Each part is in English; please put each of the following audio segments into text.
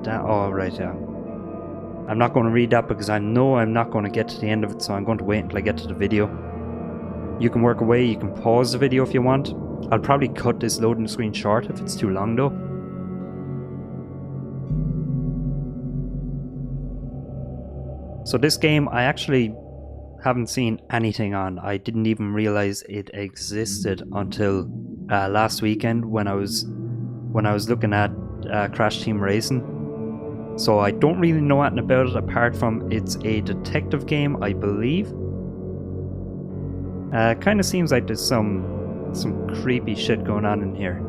down. Oh, right, yeah. I'm not going to read that because I know I'm not going to get to the end of it, so I'm going to wait until I get to the video. You can work away, you can pause the video if you want. I'll probably cut this loading screen short if it's too long though. So this game I actually haven't seen anything on. I didn't even realize it existed until last weekend when I was looking at Crash Team Racing. So I don't really know anything about it apart from it's a detective game, I believe. Kind of seems like there's some creepy shit going on in here.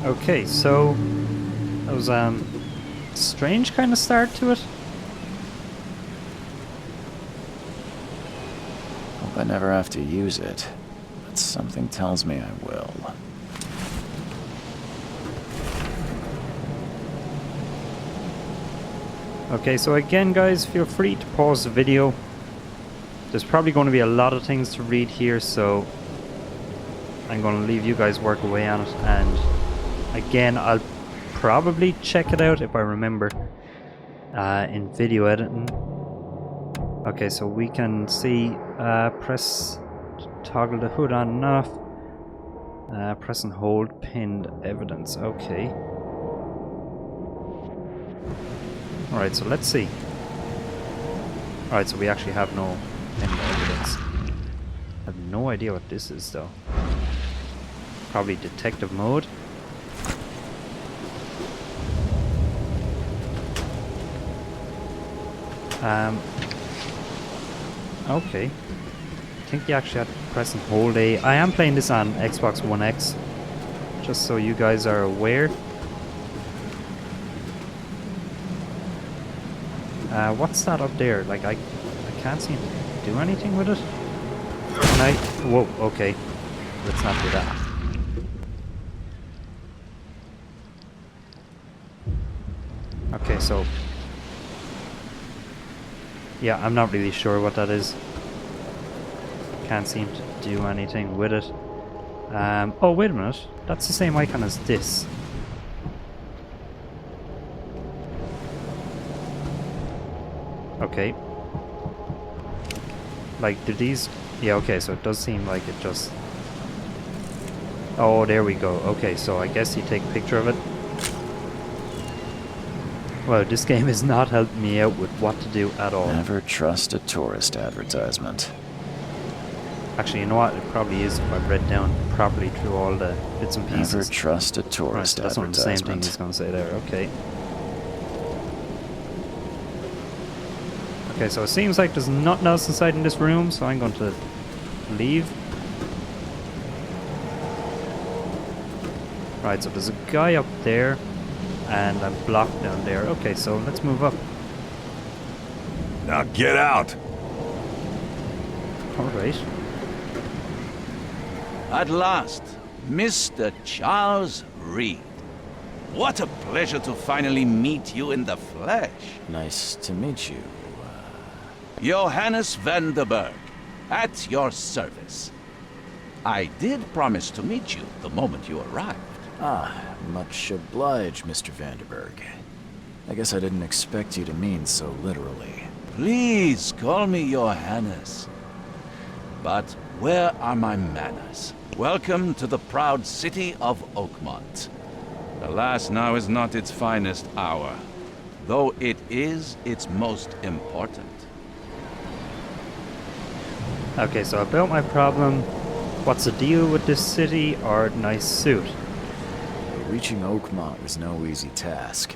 Okay, so that was strange kind of start to it. Hope I never have to use it, but something tells me I will. Okay, so again guys, feel free to pause the video. There's probably going to be a lot of things to read here, so I'm going to leave you guys work away on it, and again I'll probably check it out if I remember in video editing. Okay, so we can see press toggle the hood on and off, press and hold pinned evidence. Okay, alright, so let's see. Alright, so we actually have no pinned evidence. I have no idea what this is though. Probably detective mode. Okay. I think you actually have to press and hold A. I am playing this on Xbox One X, just so you guys are aware. What's that up there? Like, I can't seem to do anything with it. Can I? Whoa, okay. Let's not do that. Okay, so yeah, I'm not really sure what that is. Can't seem to do anything with it. Oh, wait a minute. That's the same icon as this. Okay. Like, do these... Yeah, okay, so it does seem like it just... Oh, there we go. Okay, so I guess you take a picture of it. Well, this game is not helping me out with what to do at all. Never trust a tourist advertisement. Actually, you know what? It probably is if I've read down properly through all the bits and pieces. Never trust a tourist Right, that's not the same thing advertisement. he's going to say there. Okay. Okay, so it seems like there's nothing else inside in this room, so I'm going to leave. Right, so there's a guy up there, and I'm blocked down there. Okay, so let's move up. Now get out! Alright. At last, Mr. Charles Reed. What a pleasure to finally meet you in the flesh. Nice to meet you. Johannes van der Berg, at your service. I did promise to meet you the moment you arrived. Ah, much obliged, Mr. Vanderberg. I guess I didn't expect you to mean so literally. Please call me Johannes. But where are my manners? Welcome to the proud city of Oakmont. Alas, now is not its finest hour, though it is its most important. Okay, so about my problem, what's the deal with this city or nice suit? Reaching Oakmont was no easy task.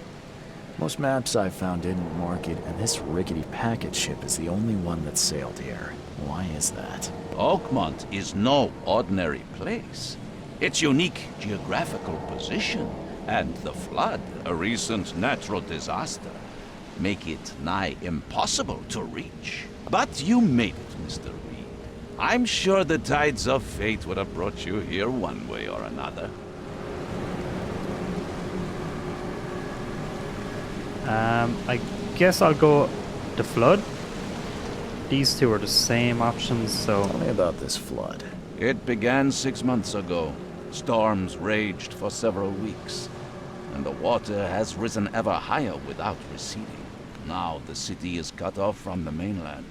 Most maps I found didn't mark it, and this rickety packet ship is the only one that sailed here. Why is that? Oakmont is no ordinary place. Its unique geographical position and the flood, a recent natural disaster, make it nigh impossible to reach. But you made it, Mr. Reed. I'm sure the tides of fate would have brought you here one way or another. I guess I'll go the flood. These two are the same options, so... Tell me about this flood. It began 6 months ago. Storms raged for several weeks, and the water has risen ever higher without receding. Now the city is cut off from the mainland.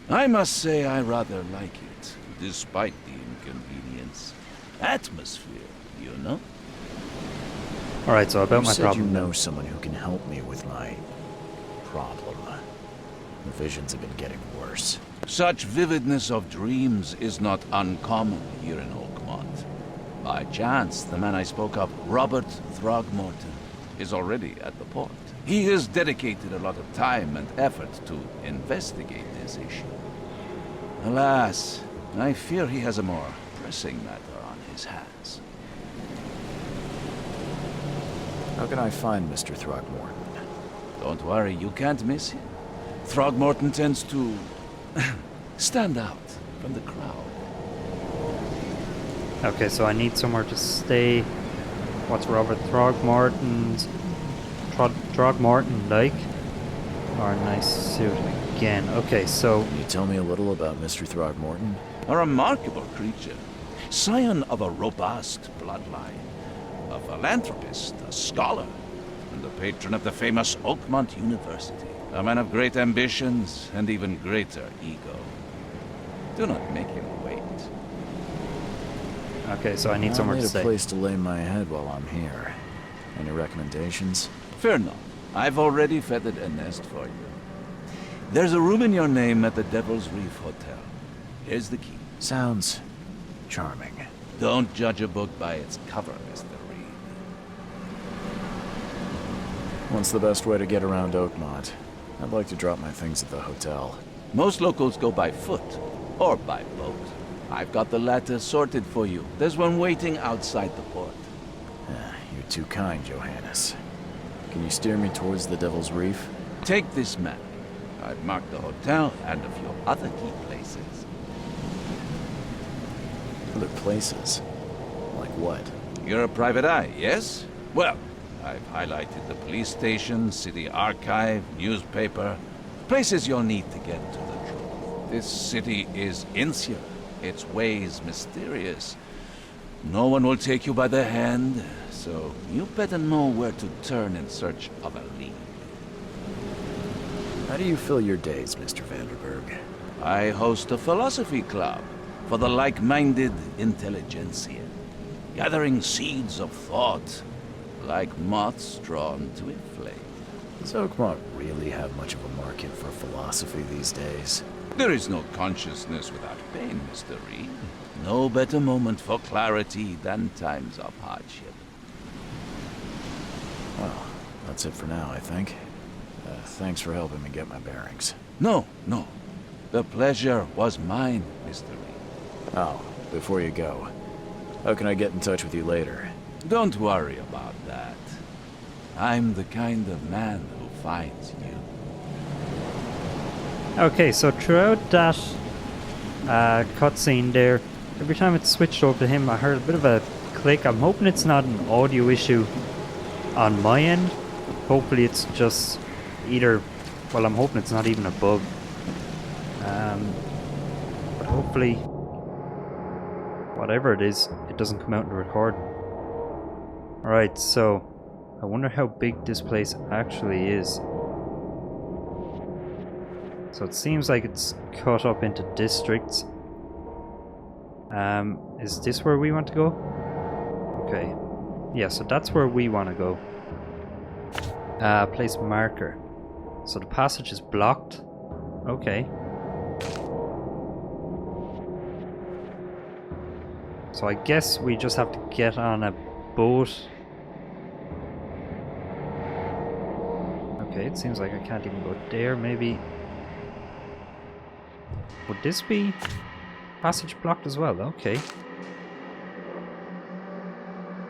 I must say I rather like it, despite the inconvenience. Atmosphere, you know? Alright, so about You my said problem. you know someone who can help me with my problem. The visions have been getting worse. Such vividness of dreams is not uncommon here in Oakmont. By chance, the man I spoke of, Robert Throgmorton, is already at the port. He has dedicated a lot of time and effort to investigate this issue. Alas, I fear he has a more pressing matter on his hands. How can I find Mr. Throgmorton? Don't worry, you can't miss him. Throgmorton tends to stand out from the crowd. Okay, so I need somewhere to stay. What's Robert Throgmorton's... Throgmorton like? Or a nice suit again. Okay, so... Can you tell me a little about Mr. Throgmorton? A remarkable creature, scion of a robust bloodline, a philanthropist, a scholar, and the patron of the famous Oakmont University. A man of great ambitions and even greater ego. Do not make him wait. Okay, so I need somewhere I to need stay. a place to lay my head while I'm here. Any recommendations? Fear not. I've already feathered a nest for you. There's a room in your name at the Devil's Reef Hotel. Here's the key. Sounds charming. Don't judge a book by its cover, Mr. Reed. What's the best way to get around Oakmont? I'd like to drop my things at the hotel. Most locals go by foot or by boat. I've got the latter sorted for you. There's one waiting outside the port. You're too kind, Johannes. Can you steer me towards the Devil's Reef? Take this map. I've marked the hotel and a few other key places. Other places? Like what? You're a private eye, yes? Well, I've highlighted the police station, city archive, newspaper, places you'll need to get to the truth. This city is insular, its ways mysterious. No one will take you by the hand, so you better know where to turn in search of a lead. How do you fill your days, Mr. Vanderberg? I host a philosophy club for the like-minded intelligentsia, gathering seeds of thought like moths drawn to a flame. Does Oakmont really have much of a market for philosophy these days? There is no consciousness without pain, Mr. Reed. No better moment for clarity than times of hardship. Well, that's it for now, I think. Thanks for helping me get my bearings. No. The pleasure was mine, Mr. Reed. Oh, before you go, how can I get in touch with you later? Don't worry about that. I'm the kind of man who finds you. Okay, so throughout that cutscene there, every time it switched over to him, I heard a bit of a click. I'm hoping it's not an audio issue on my end. Hopefully it's just either, well, I'm hoping it's not even a bug. But hopefully, whatever it is, it doesn't come out in the recording. Alright, so I wonder how big this place actually is. So it seems like it's cut up into districts. Is this where we want to go? Okay. Yeah, so that's where we want to go. Place marker. So the passage is blocked. Okay. So I guess we just have to get on a boat. Okay, it seems like I can't even go there. Maybe... Would this be passage blocked as well? Okay.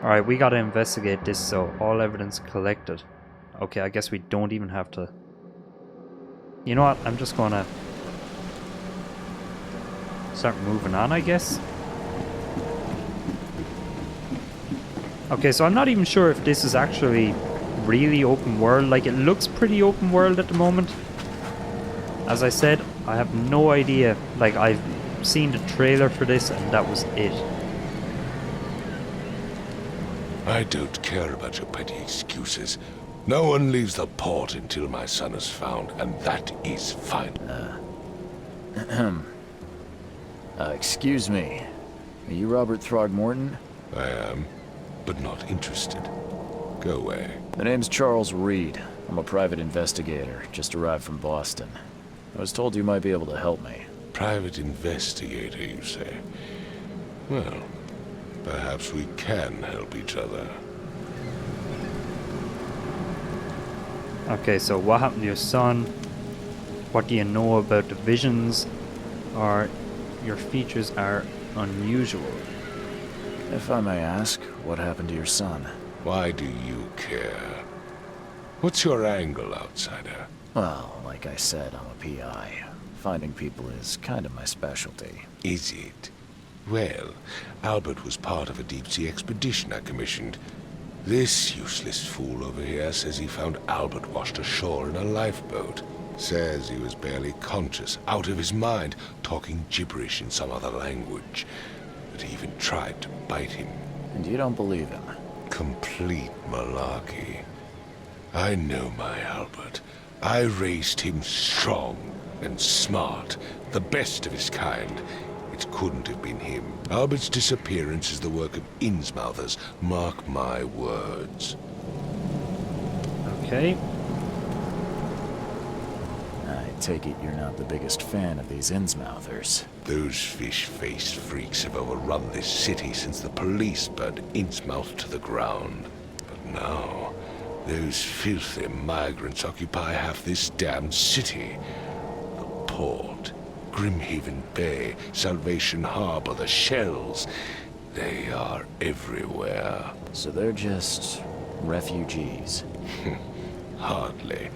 Alright, we gotta investigate this, so all evidence collected. Okay, I guess we don't even have to... You know what? I'm just gonna start moving on, I guess. Okay, so I'm not even sure if this is actually really open world. Like, it looks pretty open world at the moment. As I said, I have no idea. Like, I've seen the trailer for this and that was it. I don't care about your petty excuses. No one leaves the port until my son is found, and that is fine. Excuse me. Are you Robert Throgmorton? I am, but not interested. Go away. The name's Charles Reed. I'm a private investigator, just arrived from Boston. I was told you might be able to help me. Private investigator, you say? Well, perhaps we can help each other. Okay, so what happened to your son? What do you know about the visions? Or your features are unusual? If I may ask, what happened to your son? Why do you care? What's your angle, outsider? Well, like I said, I'm a PI. Finding people is kind of my specialty. Is it? Well, Albert was part of a deep-sea expedition I commissioned. This useless fool over here says he found Albert washed ashore in a lifeboat. Says he was barely conscious, out of his mind, talking gibberish in some other language. That he even tried to bite him. And you don't believe him? Complete malarkey. I know my Albert. I raised him strong and smart, the best of his kind. It couldn't have been him. Albert's disappearance is the work of Innsmouthers. Mark my words. Okay. I take it you're not the biggest fan of these Innsmouthers. Those fish-faced freaks have overrun this city since the police burned Innsmouth to the ground. But now, those filthy migrants occupy half this damned city. The port, Grimhaven Bay, Salvation Harbor, the shells. They are everywhere. So they're just refugees. Hardly.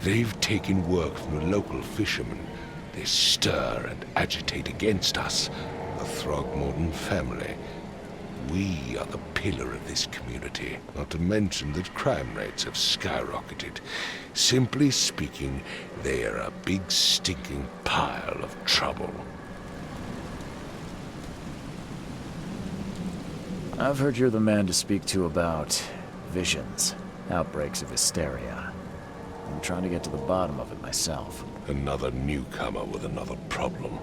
They've taken work from the local fishermen. They stir and agitate against us, the Throgmorton family. We are the pillar of this community, not to mention that crime rates have skyrocketed. Simply speaking, they are a big stinking pile of trouble. I've heard you're the man to speak to about visions, outbreaks of hysteria. I'm trying to get to the bottom of it myself. Another newcomer with another problem.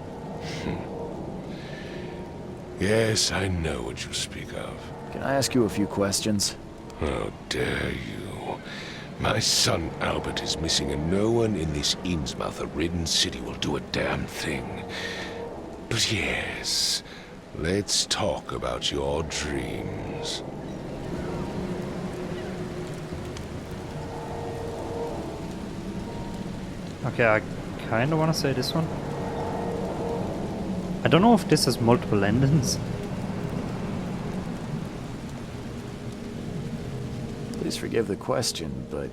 Yes, I know what you speak of. Can I ask you a few questions? How dare you? My son Albert is missing, and no one in this Innsmouth-ridden city will do a damn thing. But yes, let's talk about your dreams. Okay, I kind of want to say this one. I don't know if this has multiple endings. Please forgive the question, but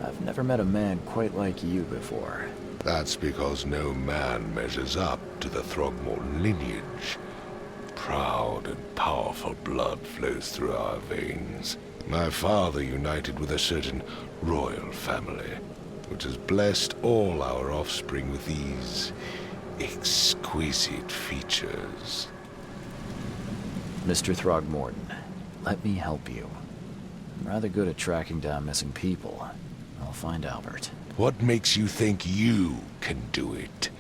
I've never met a man quite like you before. That's because no man measures up to the Throgmorton lineage. Proud and powerful blood flows through our veins. My father united with a certain royal family, which has blessed all our offspring with these exquisite features. Mr. Throgmorton, let me help you. I'm rather good at tracking down missing people. I'll find Albert. What makes you think you can do it?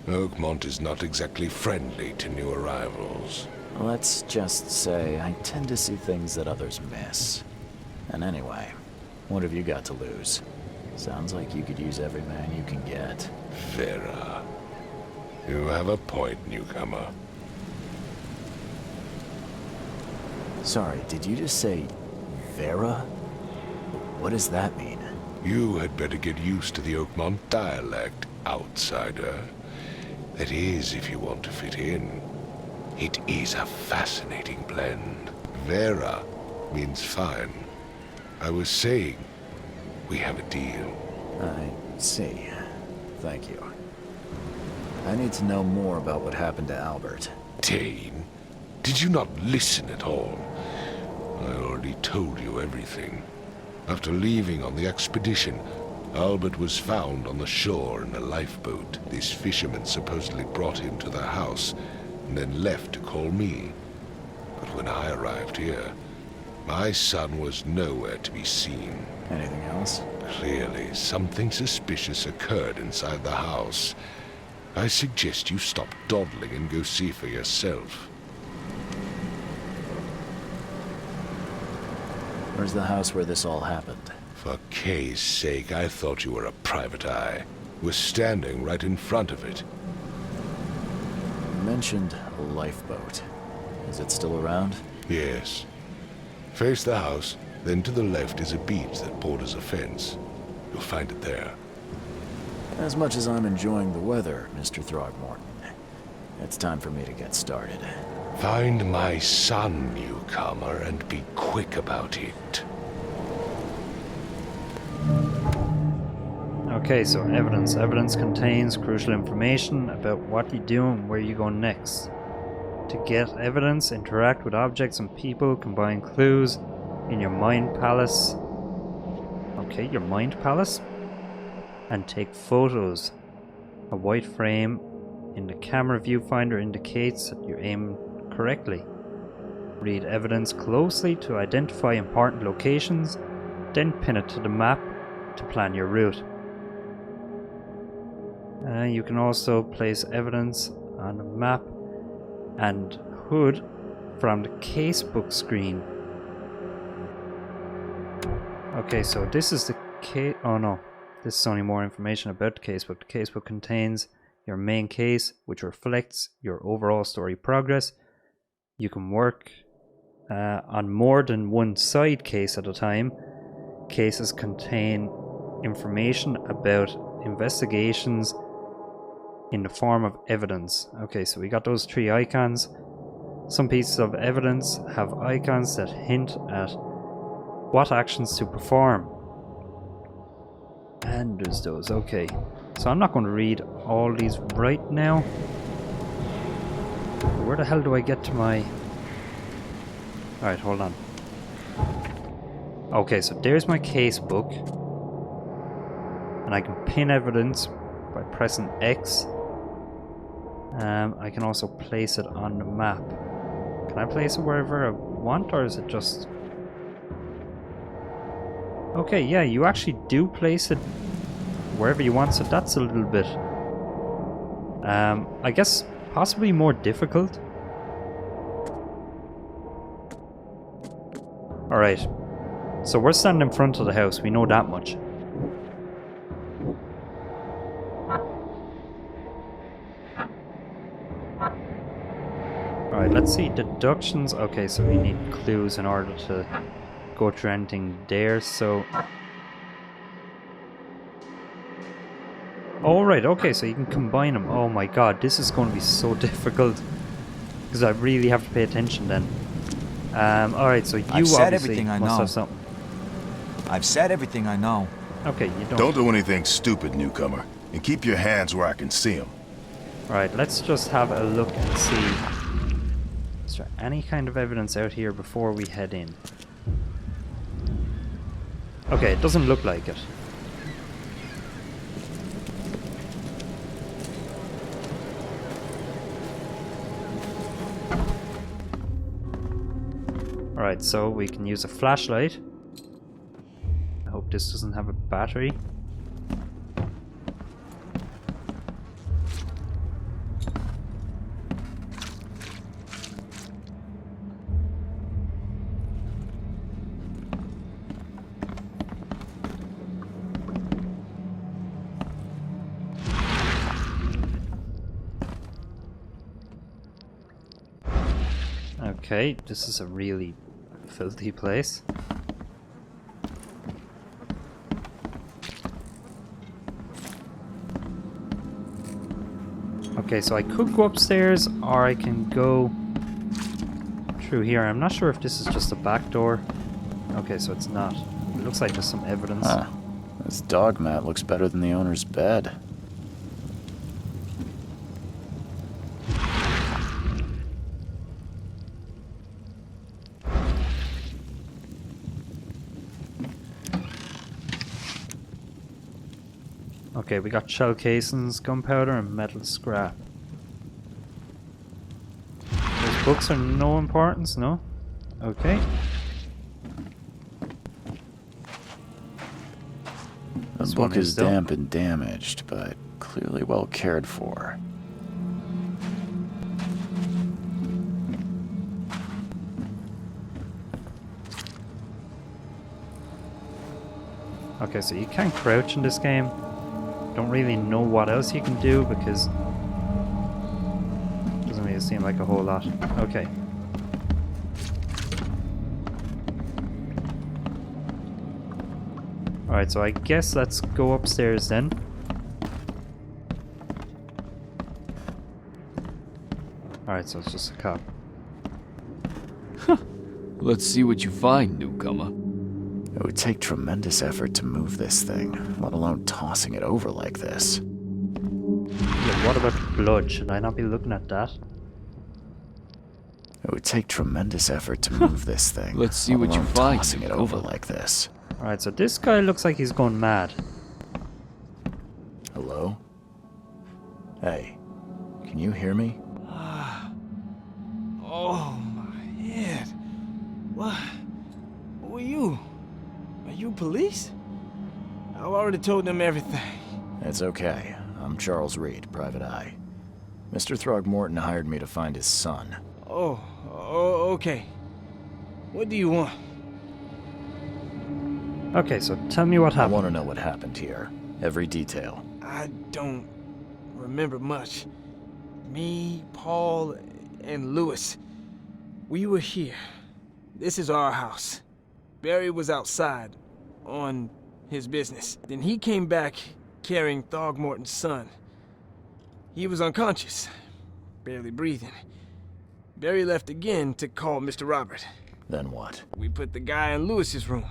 Oakmont is not exactly friendly to new arrivals. Let's just say I tend to see things that others miss. And anyway, what have you got to lose? Sounds like you could use every man you can get. Vera. You have a point, newcomer. Sorry, did you just say Vera? What does that mean? You had better get used to the Oakmont dialect, outsider. That is, if you want to fit in. It is a fascinating blend. Vera means fine. I was saying, we have a deal. I see. Thank you. I need to know more about what happened to Albert. Dane, did you not listen at all? I already told you everything. After leaving on the expedition, Albert was found on the shore in a lifeboat. This fisherman supposedly brought him to their house, and then left to call me. But when I arrived here, my son was nowhere to be seen. Anything else? Clearly, something suspicious occurred inside the house. I suggest you stop dawdling and go see for yourself. Where's the house where this all happened? For Kay's sake, I thought you were a private eye. We're standing right in front of it. You mentioned a lifeboat. Is it still around? Yes. Face the house, then to the left is a beach that borders a fence. You'll find it there. As much as I'm enjoying the weather, Mr. Throgmorton, it's time for me to get started. Find my son, newcomer, and be quick about it. Okay, so evidence. Evidence contains crucial information about what you do and where you go next. To get evidence, interact with objects and people, combine clues in your mind palace. Okay, your mind palace. And take photos. A white frame in the camera viewfinder indicates that you aim correctly. Read evidence closely to identify important locations, then pin it to the map to plan your route. You can also place evidence on a map and HUD from the casebook screen. Okay, so this is the case. Oh no, this is only more information about the casebook. The casebook contains your main case, which reflects your overall story progress. You can work on more than one side case at a time. Cases contain information about investigations in the form of evidence. Okay, so we got those three icons. Some pieces of evidence have icons that hint at what actions to perform. And there's those. Okay, so I'm not going to read all these right now. Where the hell do I get to my... Alright, hold on. Okay, so there's my casebook. And I can pin evidence by pressing X. I can also place it on the map. Can I place it wherever I want, or is it just... Okay, yeah, you actually do place it wherever you want, so that's a little bit, I guess, possibly more difficult. Alright, so we're standing in front of the house, we know that much. Alright, let's see, deductions. Okay, so we need clues in order to go through anything there, so... Alright, okay, so you can combine them. Oh my god, this is going to be so difficult. Because I really have to pay attention then. Alright, so you obviously must have something. I've said everything I know. Okay, you don't. Don't do anything stupid, newcomer. And keep your hands where I can see them. Alright, let's just have a look and see. Is there any kind of evidence out here before we head in? Okay, it doesn't look like it. Alright, so we can use a flashlight. I hope this doesn't have a battery. Okay, this is a really filthy place. Okay, so I could go upstairs or I can go through here. I'm not sure if this is just a back door. Okay, so it's not. It looks like there's some evidence. Huh. This dog mat looks better than the owner's bed. Okay, we got shell casings, gunpowder, and metal scrap. Those books are no importance, no? Okay. The book is damp and damaged, but clearly well cared for. Okay, so you can't crouch in this game. Don't really know what else you can do because doesn't really seem like a whole lot. Okay. Alright, so I guess let's go upstairs then. Alright, so it's just a cop. Let's see what you find, newcomer. It would take tremendous effort to move this thing, let alone tossing it over like this. Yeah, what about blood? Should I not be looking at that? It would take tremendous effort to move this thing. Let's see let what you alone find, tossing it newcomer. over like this. Alright, so this guy looks like he's going mad. Hello? Hey, can you hear me? Oh, my head. What? Who are you? Are you police? I've already told them everything. It's okay. I'm Charles Reed, Private Eye. Mr. Throgmorton hired me to find his son. Oh, okay. What do you want? Okay, so tell me what I happened. want to know what happened here. Every detail. I don't remember much. Me, Paul, and Lewis. We were here. This is our house. Barry was outside, on his business. Then he came back carrying Throgmorton's son. He was unconscious, barely breathing. Barry left again to call Mr. Robert. Then what? We put the guy in Lewis's room.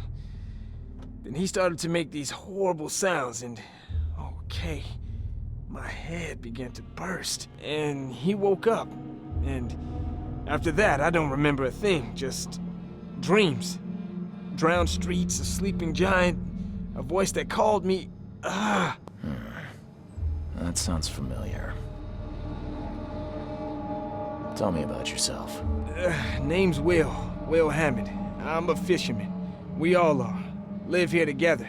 Then he started to make these horrible sounds and, okay, my head began to burst. And he woke up. And after that, I don't remember a thing, just dreams. Drowned streets, a sleeping giant, a voice that called me, That sounds familiar. Tell me about yourself. Name's Will Hammond. I'm a fisherman. We all are. live here together.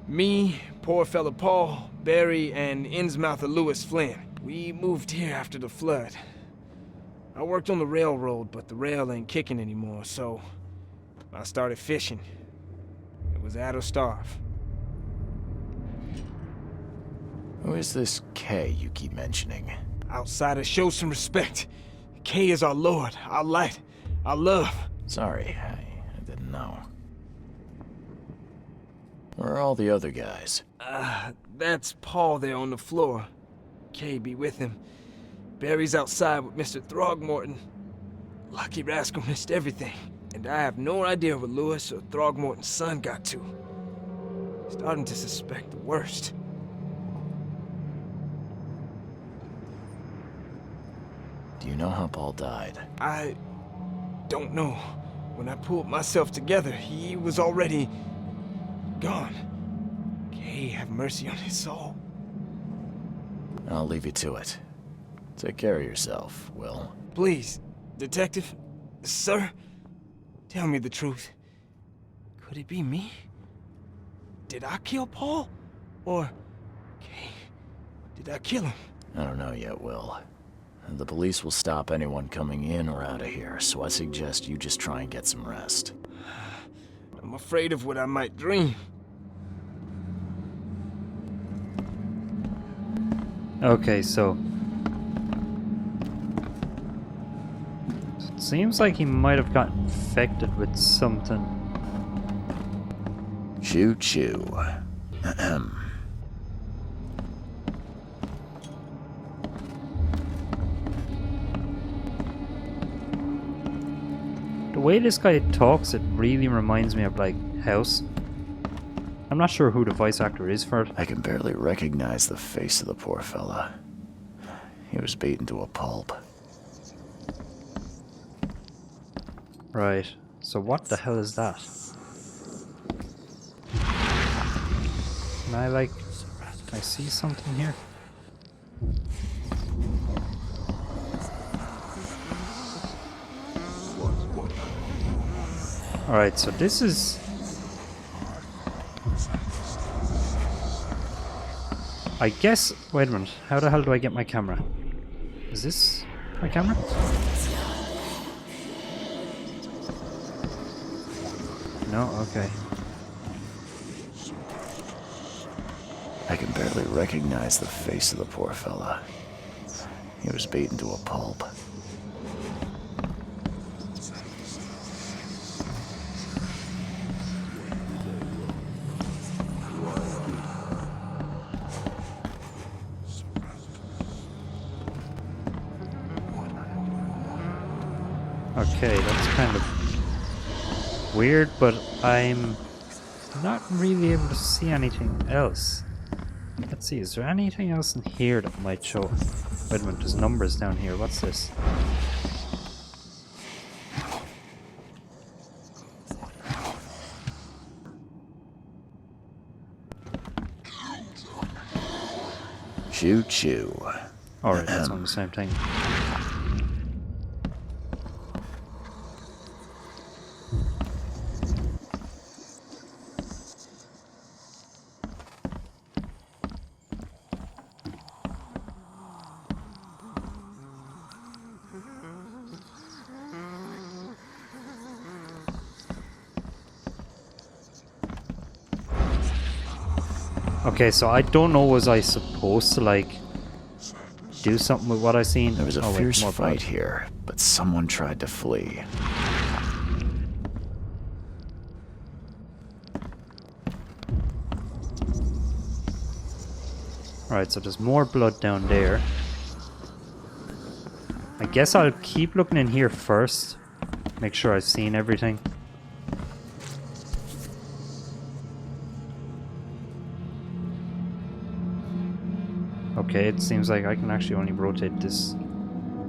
Me, poor fella Paul, Barry, and Innsmouther Lewis Flynn. We moved here after the flood. I worked on the railroad, but the rail ain't kicking anymore, so I started fishing. It was add or starve. Who is this K you keep mentioning? Outsiders, show some respect. K is our lord, our light, our love. Sorry, I didn't know. Where are all the other guys? That's Paul there on the floor. K be with him. Barry's outside with Mr. Throgmorton. Lucky rascal missed everything. And I have no idea what Lewis or Throgmorton's son got to. Starting to suspect the worst. Do you know how Paul died? I don't know. When I pulled myself together, he was already gone. K have mercy on his soul. I'll leave you to it. Take care of yourself, Will. Please, detective, sir, tell me the truth. Could it be me? Did I kill Paul? Or, K, did I kill him? I don't know yet, Will. The police will stop anyone coming in or out of here, so I suggest you just try and get some rest. I'm afraid of what I might dream. Okay, so it seems like he might have gotten infected with something. Choo choo. Ahem. The way this guy talks, it really reminds me of, like, House. I'm not sure who the voice actor is for it. I can barely recognize the face of the poor fella. He was beaten to a pulp. Right, so what the hell is that? Can I see something here? Alright, so this is... I guess... Wait a minute, how the hell do I get my camera? Is this my camera? No? Okay. I can barely recognize the face of the poor fella. He was beaten to a pulp. Okay, that's kind of weird, but I'm not really able to see anything else. Let's see, is there anything else in here that might show? Wait a minute, there's numbers down here. What's this? Choo choo. Alright, that's on the same thing. Okay, so I don't know, was I supposed to, like, do something with what I seen? There was a Oh, wait, fierce more fight blood. here, but someone tried to flee. Alright, so there's more blood down there. I guess I'll keep looking in here first. Make sure I've seen everything. Okay, it seems like I can actually only rotate this.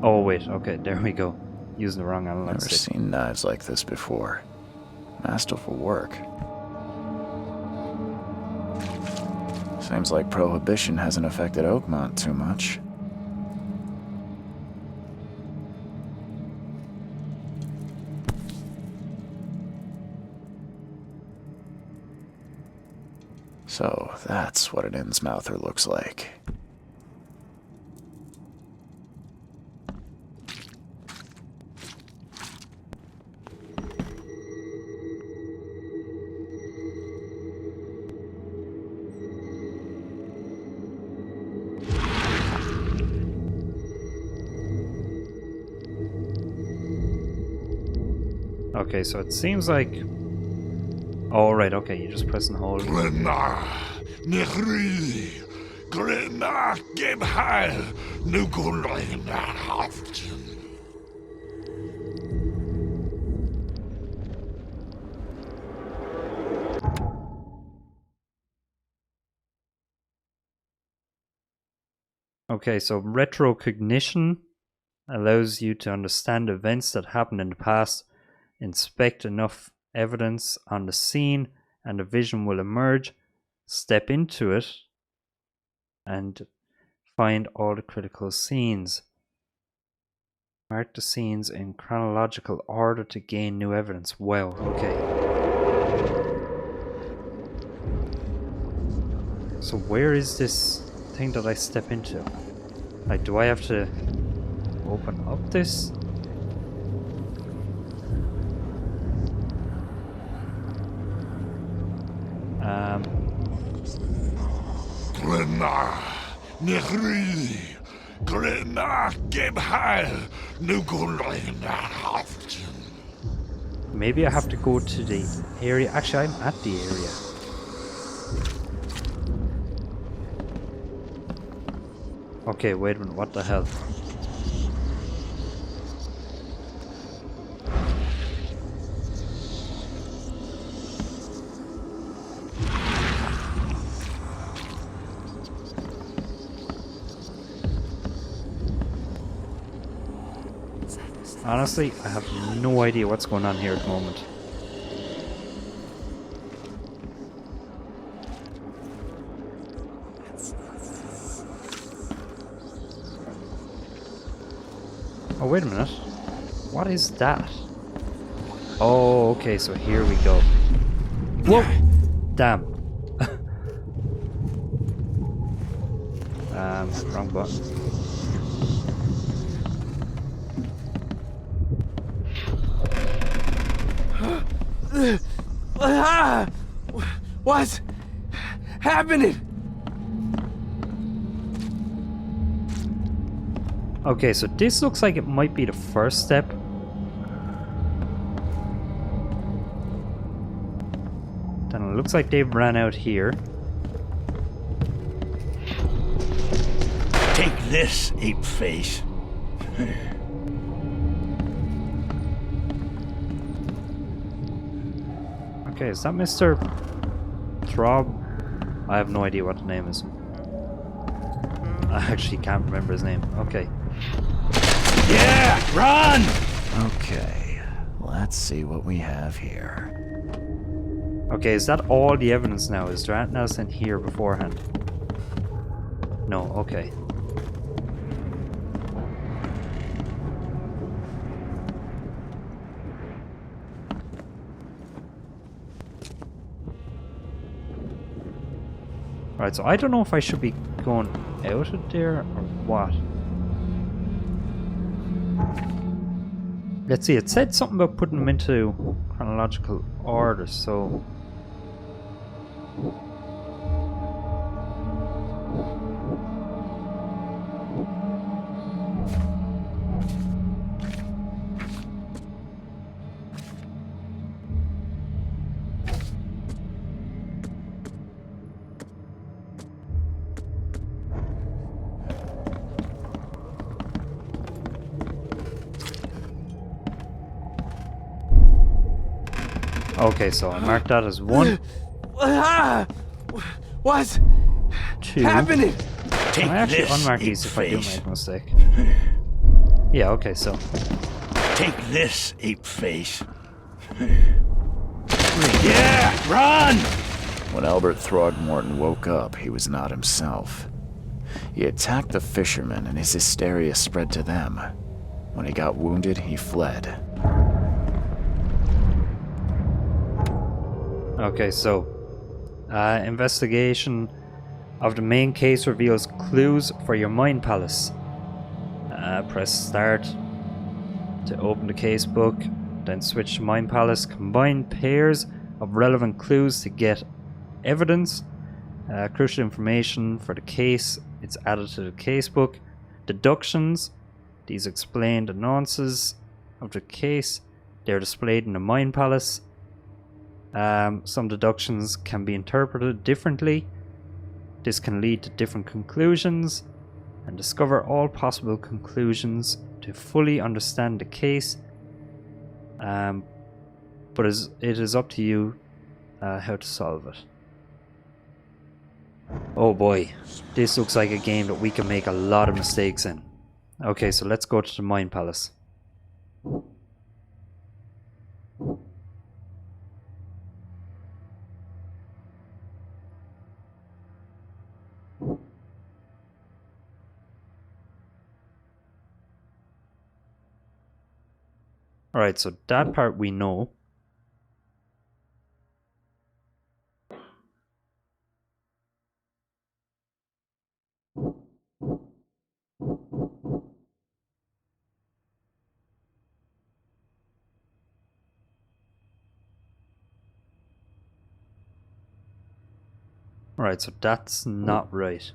Oh wait, okay, there we go. Using the wrong analog Never stick. seen knives like this before. Masterful work. Seems like Prohibition hasn't affected Oakmont too much. So that's what an Innsmouther looks like. Okay, so it seems like... Oh, right, okay, you just press and hold. Okay, so retrocognition allows you to understand events that happened in the past, inspect enough evidence on the scene, and a vision will emerge. Step into it and find all the critical scenes. Mark the scenes in chronological order to gain new evidence. Wow, okay. So where is this thing that I step into? Like, do I have to open up this? Maybe I have to go to the area. Actually, I'm at the area. Okay, wait a minute, what the hell? Honestly, I have no idea what's going on here at the moment. Oh, wait a minute. What is that? Oh, okay, so here we go. Whoa! Damn. Wrong button. What's happening? Okay, so this looks like it might be the first step. Then it looks like they've ran out here. Take this, ape face. Okay, is that Mr. Throb? I have no idea what the name is. I actually can't remember his name. Okay. Yeah, run! Okay, let's see what we have here. Okay, is that all the evidence now? Is there anything else in here beforehand? No, okay. Right, so I don't know if I should be going out of there or what. Let's see, it said something about putting them into chronological order, so... Okay, so I marked that as 1. What's 2. happening? Take I actually this, unmark ape these if I do face. make a mistake. Yeah, okay, so... Take this, ape face. Yeah, run! When Albert Throgmorton woke up, he was not himself. He attacked the fishermen and his hysteria spread to them. When he got wounded, he fled. Okay, so... Investigation of the main case reveals clues for your mind palace. Press start to open the case book, then switch to mind palace. Combine pairs of relevant clues to get evidence. Crucial information for the case, it's added to the case book. Deductions, these explain the nuances of the case. They're displayed in the mind palace. Some deductions can be interpreted differently. This can lead to different conclusions, and discover all possible conclusions to fully understand the case. But it is up to you how to solve it. Oh boy, this looks like a game that we can make a lot of mistakes in. Okay, so let's go to the Mind Palace. Alright, so that part we know. Alright, so that's not right.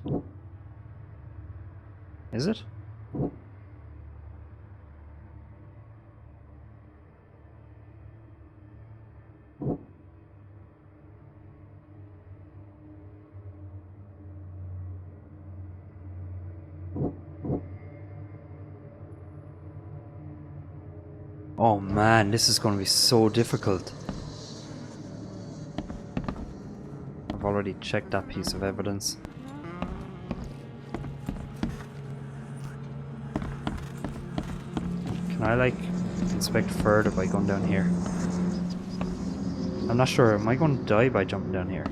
Is it? Oh man, this is going to be so difficult. I've already checked that piece of evidence. Can I like inspect further by going down here? I'm not sure. Am I going to die by jumping down here?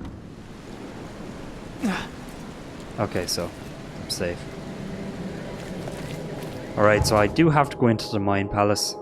Okay, so I'm safe. Alright, so I do have to go into the Mind Palace.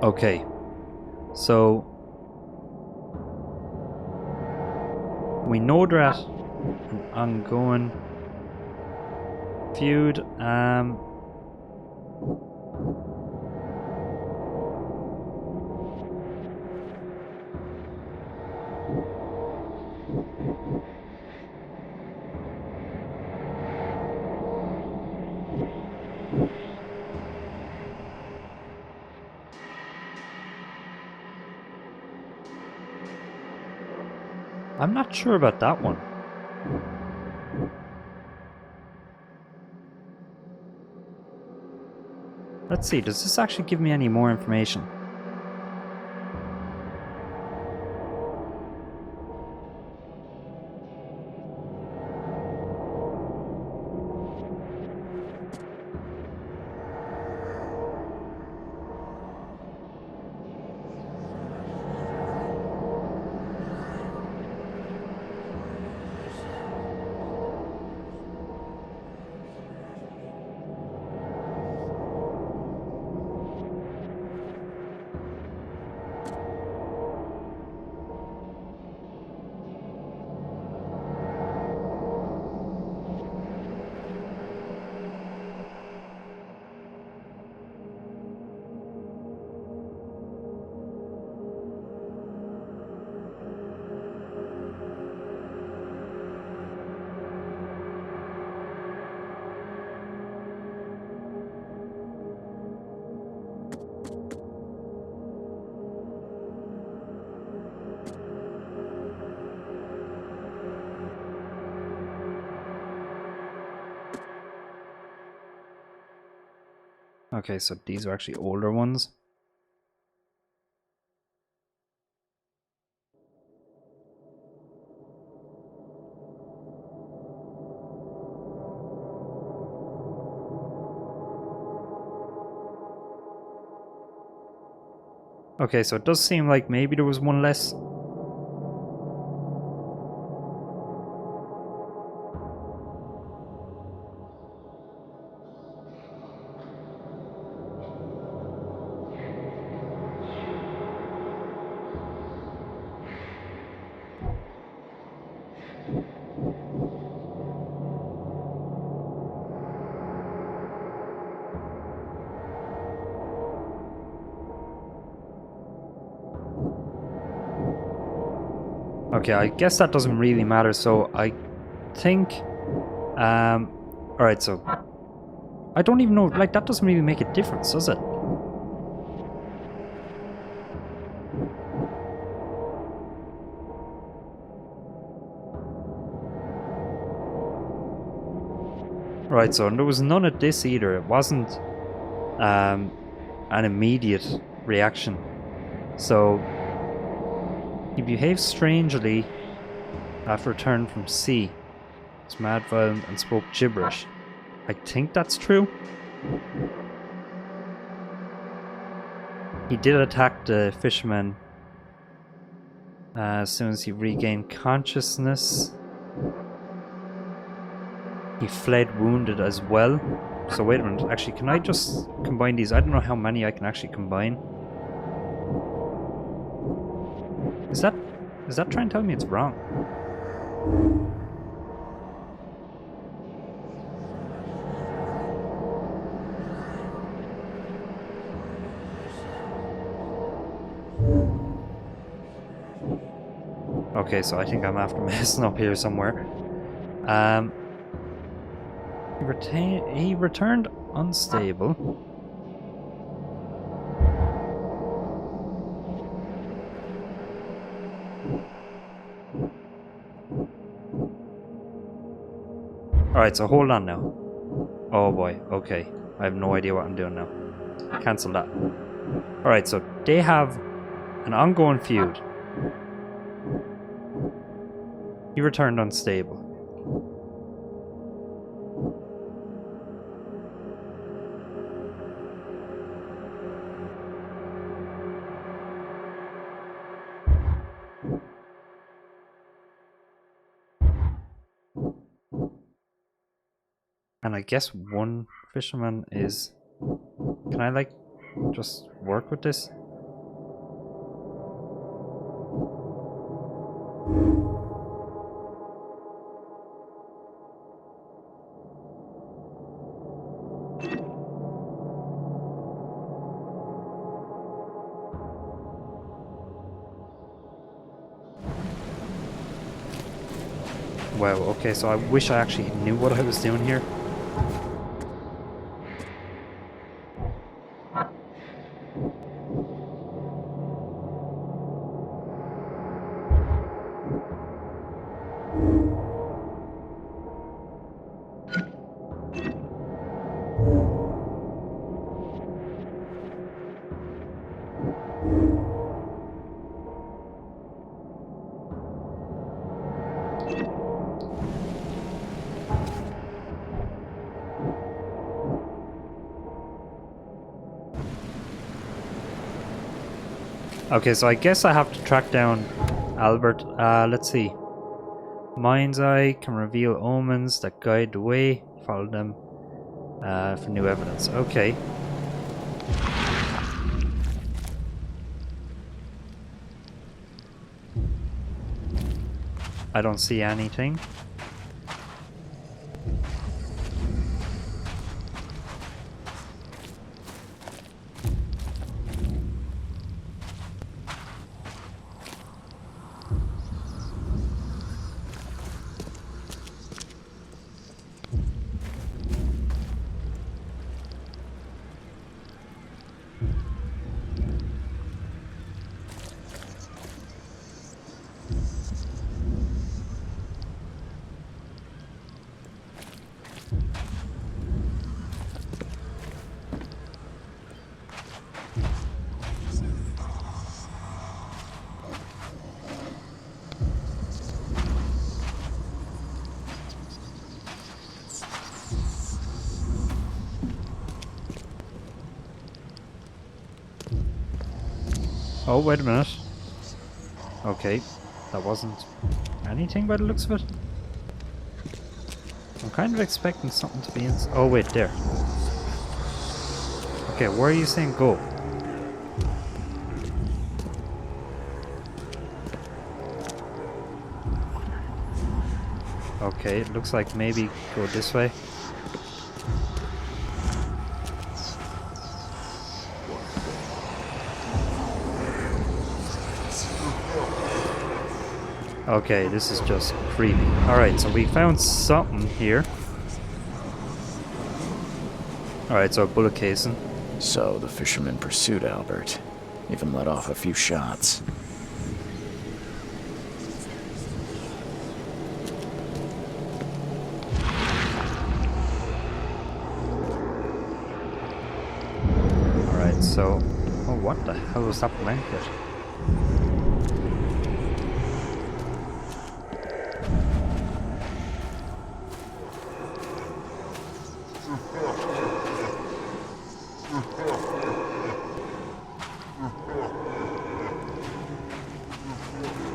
Okay, so we know that an ongoing feud. I'm not sure about that one. Let's see, does this actually give me any more information? Okay, so these are actually older ones. Okay, so it does seem like maybe there was one less. Okay, I guess that doesn't really matter, so I think... Alright, so... I don't even know, like, that doesn't really make a difference, does it? Right, so there was none of this either. It wasn't an immediate reaction. So... He behaved strangely after return from sea. Was mad, violent, and spoke gibberish. I think that's true. He did attack the fisherman as soon as he regained consciousness. He fled wounded as well. So wait a minute, actually, can I just combine these? I don't know how many I can actually combine. Is that trying to tell me it's wrong? Okay, so I think I'm after messing up here somewhere. He returned unstable. Alright, so hold on now. Oh boy, okay. I have no idea what I'm doing now. Cancel that. Alright, so they have an ongoing feud. He returned unstable. And I guess one fisherman is... Can I, like, just work with this? Wow, okay, so I wish I actually knew what I was doing here. Okay, so I guess I have to track down Albert. Let's see. Mind's Eye can reveal omens that guide the way. Follow them for new evidence. Okay. I don't see anything. Oh, wait a minute. Okay, that wasn't anything by the looks of it. I'm kind of expecting something to be in. Oh, wait, there. Okay, where are you saying go? Okay, it looks like maybe go this way. Okay, this is just creepy. Alright, so we found something here. Alright, so a bullet casing. So the fisherman pursued Albert, even let off a few shots. Alright, so... Oh, what the hell was that blanket?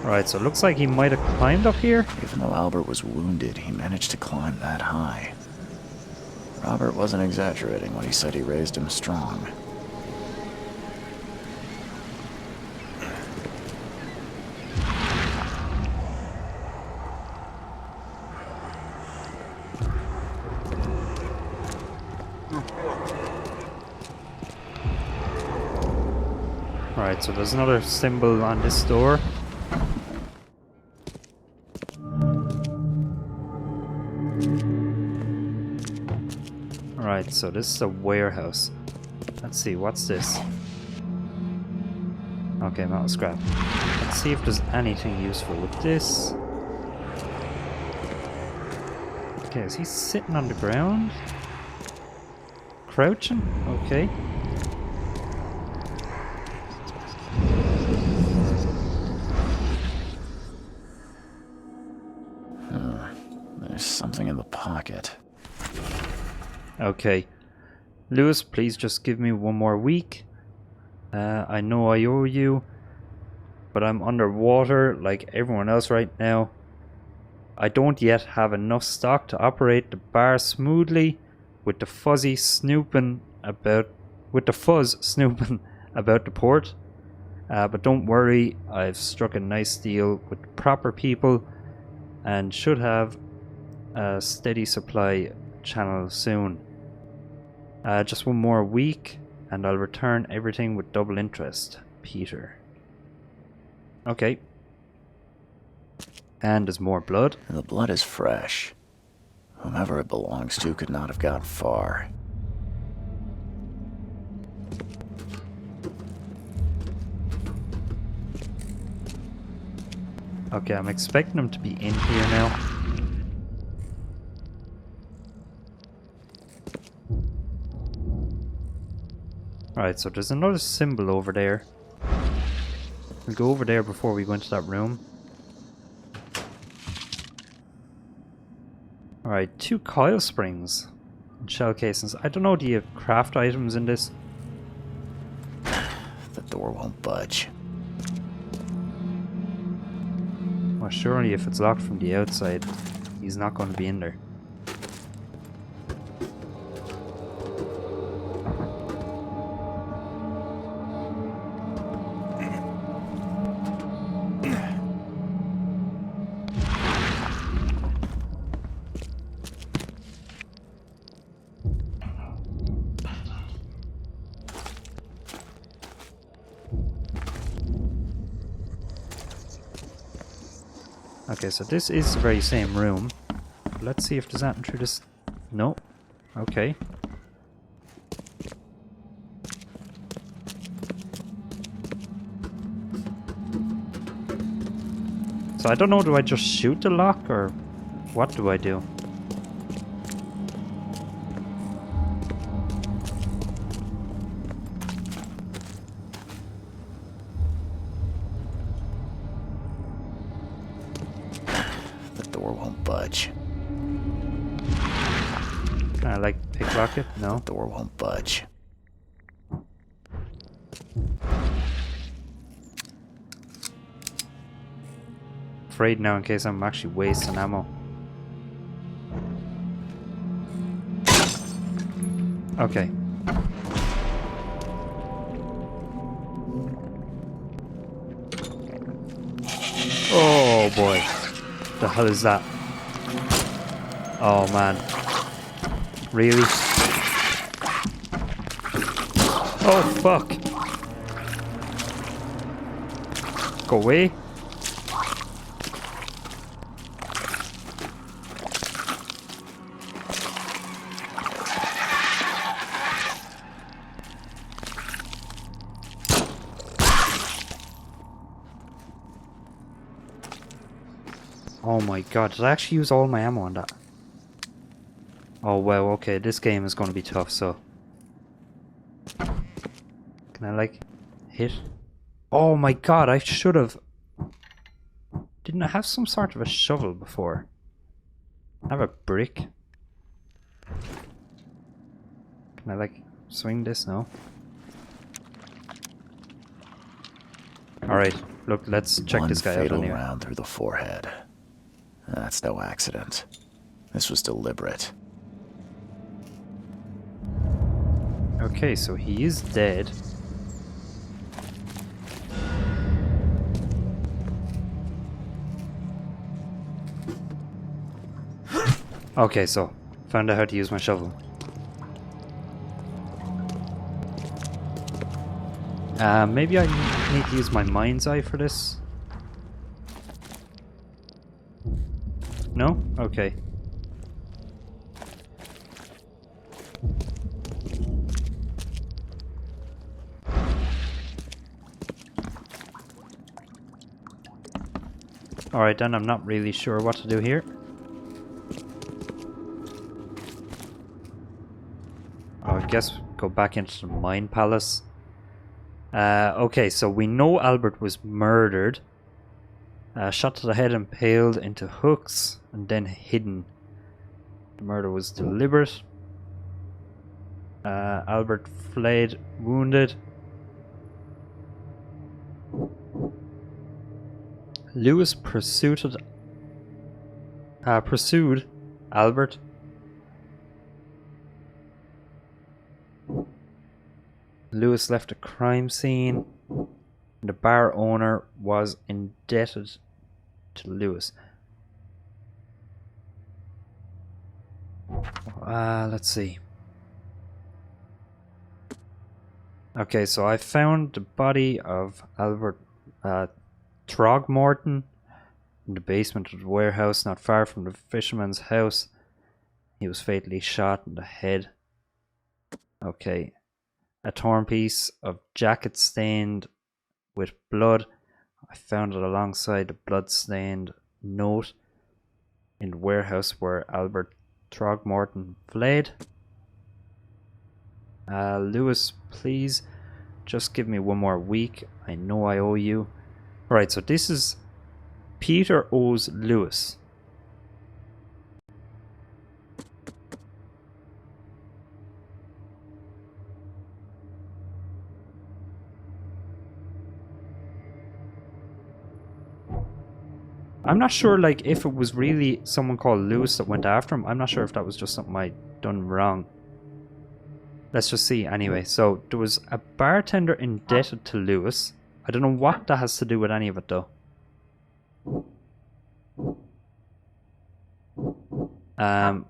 Alright, so it looks like he might have climbed up here. Even though Albert was wounded, he managed to climb that high. Robert wasn't exaggerating when he said he raised him strong. Alright, so there's another symbol on this door. Alright, so this is a warehouse. Let's see, what's this? Okay, metal scrap. Let's see if there's anything useful with this. Okay, is he sitting on the ground? Crouching? Okay. There's something in the pocket. Okay. Lewis, please just give me one more week. I know I owe you, but I'm underwater like everyone else right now. I don't yet have enough stock to operate the bar smoothly with the fuzz snooping about the port. But don't worry, I've struck a nice deal with proper people and should have a steady supply channel soon. Just one more week and I'll return everything with double interest. Peter. Okay. And there's more blood. The blood is fresh. Whomever it belongs to could not have got far. Okay, I'm expecting him to be in here now. Alright, so there's another symbol over there. We'll go over there before we go into that room. Alright, 2 coil springs and shell casings. I don't know, do you have craft items in this? The door won't budge. Well, surely if it's locked from the outside, he's not going to be in there. Okay, so this is the very same room. Let's see if there's anything through this. No. Okay. So I don't know, do I just shoot the lock or what do I do? Budge. Can I like picklock? No. The door won't budge. afraid now in case I'm actually wasting ammo. Okay. Oh boy. The hell is that? Oh man. Really? Oh fuck. Go away. Oh my god, did I actually use all my ammo on that? Oh wow, okay, this game is going to be tough, so... Can I, like, hit? Oh my god, I should have... Didn't I have some sort of a shovel before? I have a brick. Can I, like, swing this? No? Alright, look, let's check this guy out fatal anyway. round through the forehead. That's no accident. This was deliberate. Okay, so he is dead. Okay, so found out how to use my shovel. Maybe I need to use my mind's eye for this. No? Okay. Alright then, I'm not really sure what to do here. I guess go back into the mine palace. Okay, so we know Albert was murdered. Shot to the head, impaled into hooks, and then hidden. The murder was deliberate. Albert fled wounded. Lewis pursued Albert. Lewis left a crime scene. The bar owner was indebted to Lewis. Let's see. Okay, so I found the body of Albert Throgmorton in the basement of the warehouse not far from the fisherman's house. He was fatally shot in the head. Okay. A torn piece of jacket stained with blood. I found it alongside the blood-stained note in the warehouse where Albert Throgmorton fled. Lewis, please just give me one more week. I know I owe you. Alright, so this is Peter owes Lewis. I'm not sure, like, if it was really someone called Lewis that went after him. I'm not sure if that was just something I done wrong. Let's just see anyway. So there was a bartender indebted to Lewis. I don't know what that has to do with any of it though. I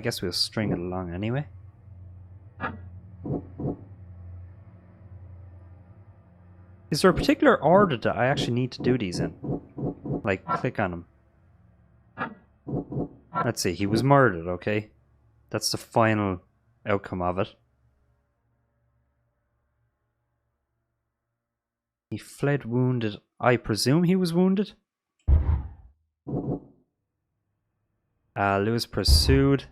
guess we'll string it along anyway. Is there a particular order that I actually need to do these in? Like, click on him. Let's see, he was murdered, okay? That's the final outcome of it. He fled wounded. I presume he was wounded? Lewis pursued.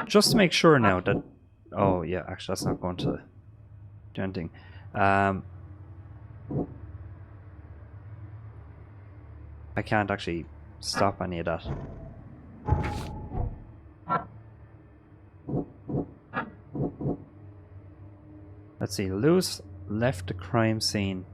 Just to make sure now that... Oh, yeah, actually, that's not going to do anything. I can't actually stop any of that. Let's see, Lewis left the crime scene.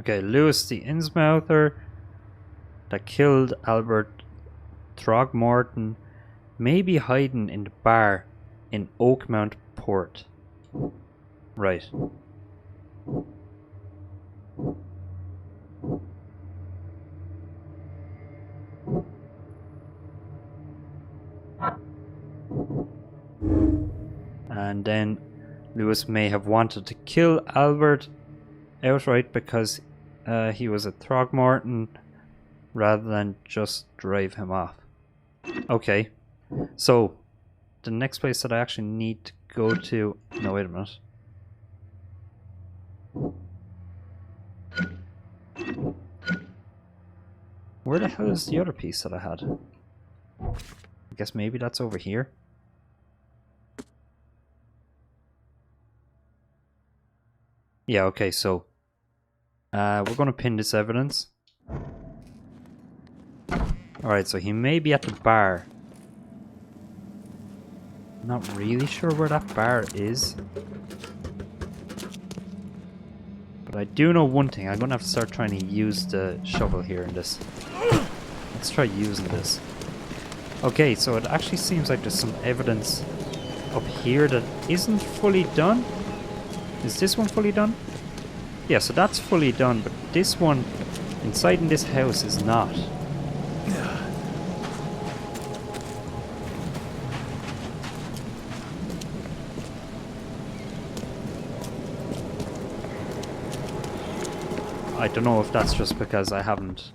Okay, Lewis the Innsmouther that killed Albert Throgmorton may be hiding in the bar in Oakmont Port. Right. And then Lewis may have wanted to kill Albert outright because he was a Throgmorton rather than just drive him off. Okay, so the next place that I actually need to go to... No, wait a minute. Where the hell is the other piece that I had? I guess maybe that's over here. Yeah, okay, so we're going to pin this evidence. Alright, so he may be at the bar. Not really sure where that bar is. But I do know one thing. I'm going to have to start trying to use the shovel here in this. Let's try using this. Okay, so it actually seems like there's some evidence up here that isn't fully done. Is this one fully done? Yeah, so that's fully done, but this one inside in this house is not. I don't know if that's just because I haven't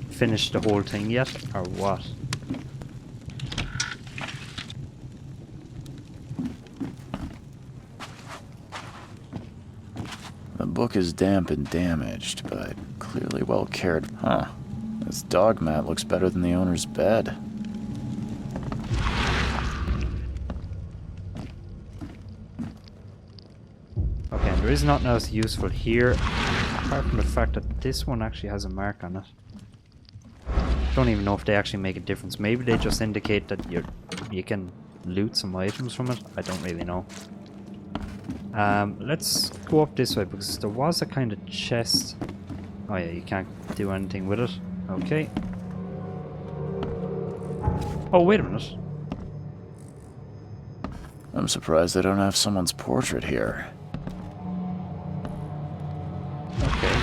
finished the whole thing yet, or what. The book is damp and damaged, but clearly well cared. Huh. This dog mat looks better than the owner's bed. Okay, and there is nothing else useful here, apart from the fact that this one actually has a mark on it. Don't even know if they actually make a difference. Maybe they just indicate that you can loot some items from it. I don't really know. Let's go up this way because there was a kind of chest. Oh yeah, you can't do anything with it. Okay. Oh, wait a minute. I'm surprised they don't have someone's portrait here. Okay.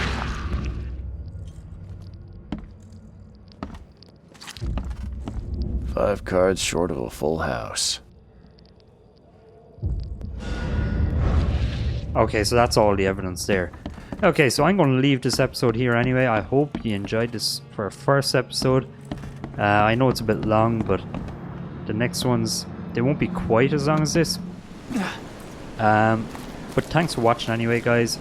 Five cards short of a full house. Okay, so that's all the evidence there. Okay, so I'm going to leave this episode here anyway. I hope you enjoyed this for a first episode. I know it's a bit long, but the next ones, they won't be quite as long as this. But thanks for watching anyway, guys.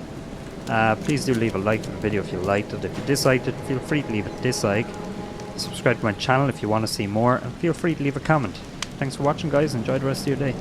Please do leave a like to the video if you liked it. If you disliked it, feel free to leave a dislike. Subscribe to my channel if you want to see more, and feel free to leave a comment. Thanks for watching, guys. Enjoy the rest of your day.